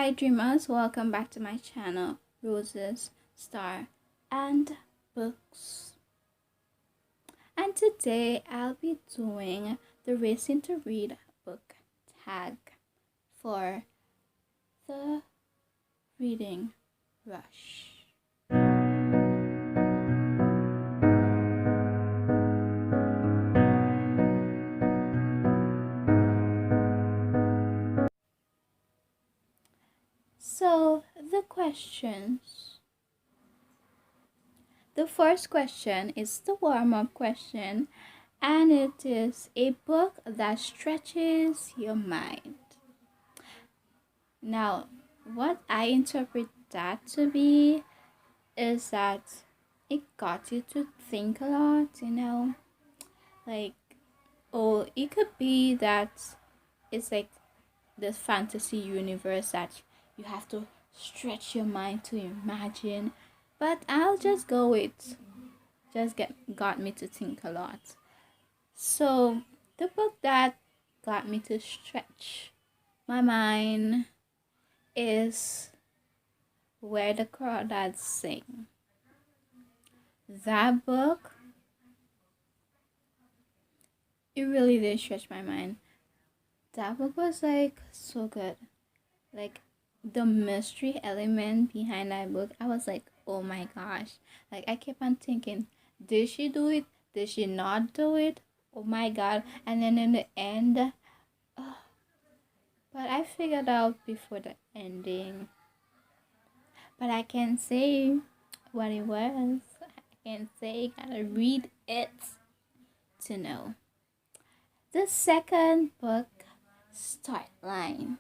Hi dreamers, welcome back to my channel, Roses, Star, and Books. And today I'll be doing the Racing to Read book tag for the Reading Rush. So, the questions. The first question is the warm-up question, and it is a book that stretches your mind. Now, what I interpret that to be is that it got you to think a lot, like, oh, it could be that it's like this fantasy universe that you have to stretch your mind to imagine, but I'll just go with got me to think a lot. So the book that got me to stretch my mind is Where the Crawdads Sing. That book, it really did stretch my mind. That book was like so good. Like the mystery element behind that book, I was like, oh my gosh. Like I kept on thinking, did she do it? Did she not do it? Oh my god. And then in the end, but I figured out before the ending. But I can't say what it was. I can't say, gotta read it to know. The second book, Start Line.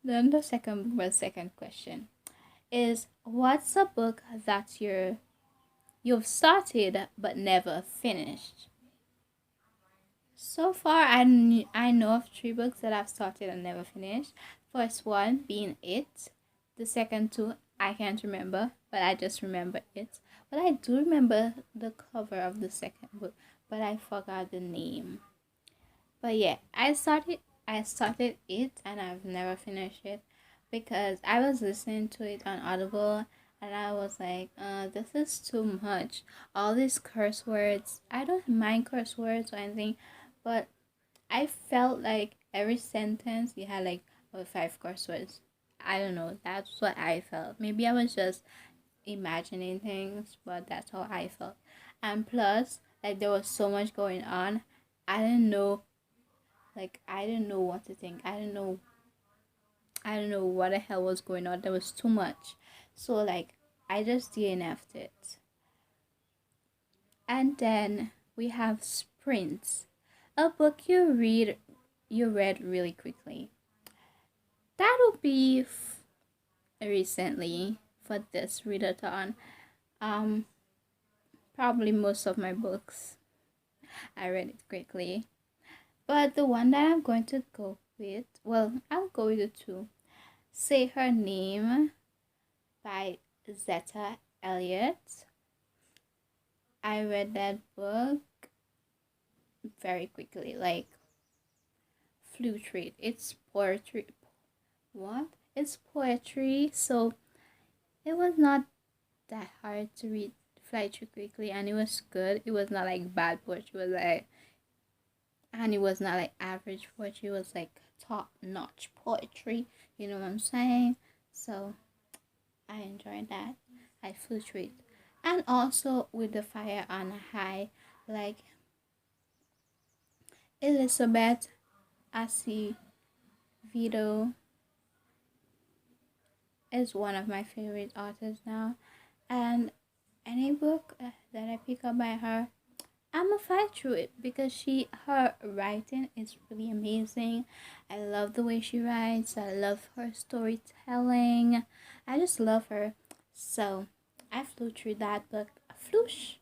Then the second question is, what's a book that you've started but never finished? So far, I know of 3 books that I've started and never finished. First one being It. The second 2 I can't remember, but I just remember It. But I do remember the cover of the second book, but I forgot the name. But yeah, I started it and I've never finished it because I was listening to it on Audible and I was like, this is too much. All these curse words. I don't mind curse words or anything, but I felt like every sentence you had like 5 curse words. I don't know. That's what I felt. Maybe I was just imagining things, but that's how I felt. And plus, like there was so much going on. I didn't know I didn't know what to think. I don't know what the hell was going on. There was too much. So like I just DNF'd it. And then we have Sprints, a book you read really quickly. That'll be recently for this readathon. Probably most of my books I read it quickly. But the one that I'm going to go with, well, I'll go with the 2. Say Her Name by Zeta Elliott. I read that book very quickly, like flew through it. It's poetry. What? It's poetry, so it was not that hard to read, fly through quickly, and it was good. It was not like bad poetry. It was not like average poetry. It was like top-notch poetry. You know what I'm saying? So I enjoyed that. I flew through it. And also With the Fire on High, like Elizabeth Acevedo is one of my favorite authors now, and any book that I pick up by her, I'm a fight through it because her writing is really amazing. I love the way she writes. I love her storytelling. I just love her. So I flew through that book, floosh.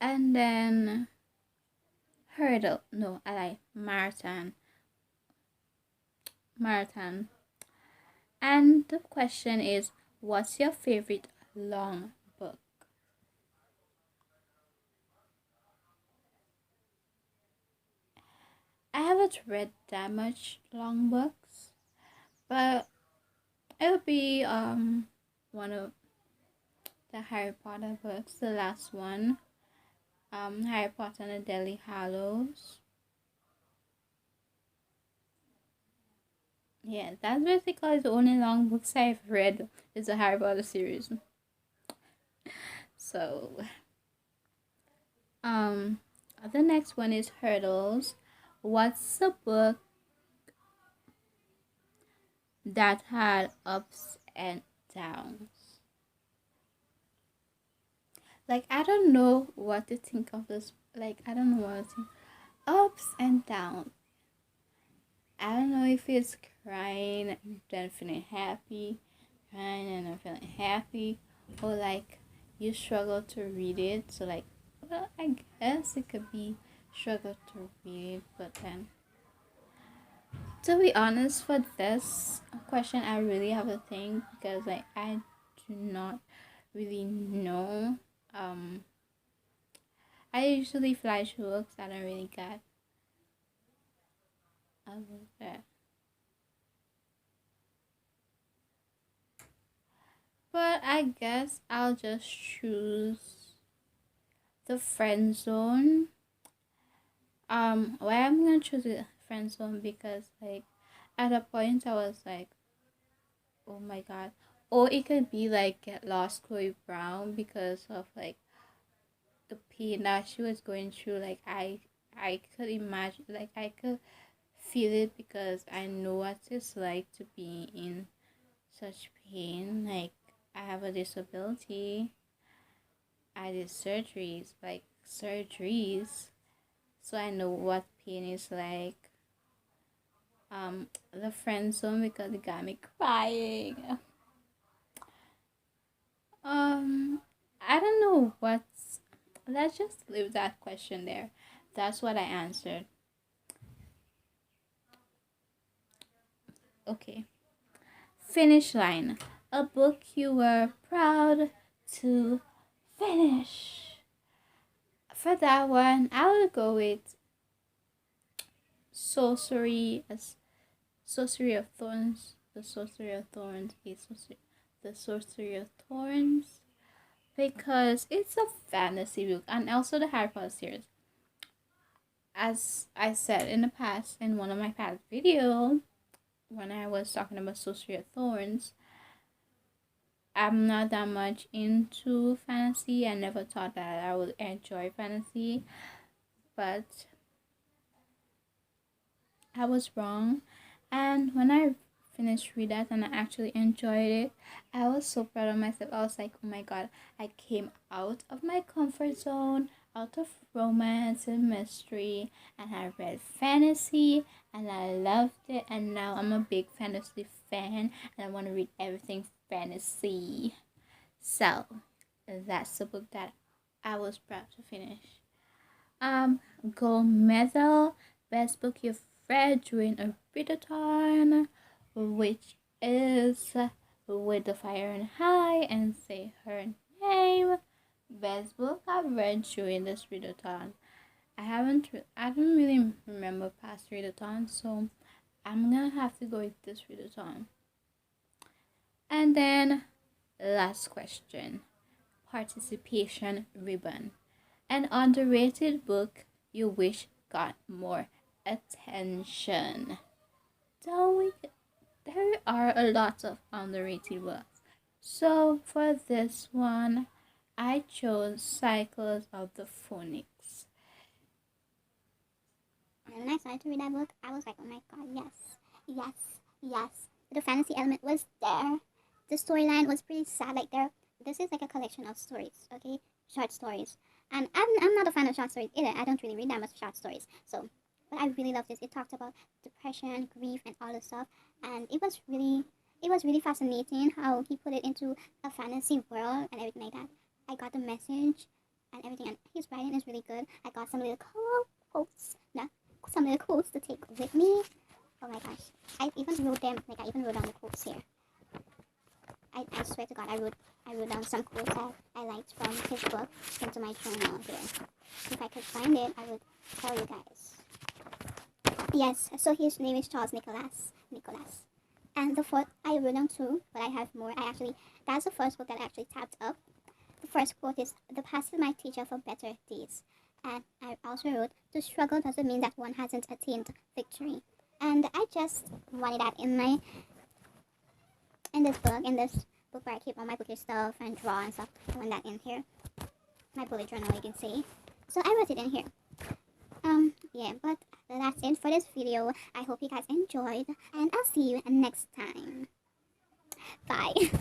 And then Hurdle. No, I like Marathon. And the question is, what's your favorite long book? I haven't read that much long books, but it'll be one of the Harry Potter books, the last one. Harry Potter and the Deathly Hallows. Yeah, that's basically the only long books I've read is the Harry Potter series. So, the next one is Hurdles. What's a book that had ups and downs? Like, I don't know what to think of this. Like, I don't know what to think. Ups and downs. I don't know if it's crying and then feeling happy, crying and then feeling happy, or like you struggle to read it. So like, well, I guess it could be struggle to read it, but then to be honest, for this question, I really have to think because like I do not really know. I usually flash books. I don't really get about that. But I guess I'll just choose the friend zone. Why I'm gonna choose the friend zone because like at a point I was like, oh my god. Or it could be like get lost Chloe Brown because of like the pain that she was going through. Like I could imagine, like I could feel it because I know what it's like to be in such pain. Like I have a disability. I did surgeries, so I know what pain is like. The friend zone because it got me crying. I don't know what's. Let's just leave that question there. That's what I answered. Okay. Finish line. A book you were proud to finish. For that one, I will go with Sorcery of Thorns. The Sorcery of Thorns. The Sorcery of Thorns. Because it's a fantasy book. And also the Harry Potter series. As I said in the past, in one of my past videos, when I was talking about Sorcery of Thorns, I'm not that much into fantasy. I never thought that I would enjoy fantasy, but I was wrong. And when I finished read that and I actually enjoyed it, I was so proud of myself. I was like, oh my god, I came out of my comfort zone, out of romance and mystery, and I read fantasy and I loved it, and now I'm a big fantasy fan and I want to read everything fantasy. So that's the book that I was proud to finish. Gold medal, best book you've read during a readathon, which is With the Fire and High and Say Her Name. Best book I've read during this readathon. I don't really remember past readathon, so I'm gonna have to go with this readathon. And then last question, participation ribbon. An underrated book you wish got more attention. Don't we? There are a lot of underrated books. So for this one, I chose Cycles of the Phoenix. And when I started to read that book, I was like, oh my god, yes, yes, yes. The fantasy element was there. The storyline was pretty sad. Like this is like a collection of stories, okay, short stories. And I'm not a fan of short stories either. I don't really read that much short stories. So, but I really love this. It talked about depression, grief, and all this stuff, and it was really fascinating how he put it into a fantasy world and everything like that. I got the message and everything, and his writing is really good. I got some little quotes, some little quotes to take with me. Oh my gosh, I even wrote them. Like I even wrote down the quotes here. I swear to God, I wrote down some quotes that I liked from his book into my journal here. If I could find it, I would tell you guys. Yes, so his name is Charles Nicholas. And the fourth, I wrote down two, but I have more. That's the first book that I actually tapped up. The first quote is, "The past is my teacher for better days." And I also wrote, "To struggle doesn't mean that one hasn't attained victory." And I just wanted that in this book where I keep all my bookish stuff and draw and stuff. I want that in here. My bullet journal, you can see. So I wrote it in here. Yeah, but that's it for this video. I hope you guys enjoyed, and I'll see you next time. Bye.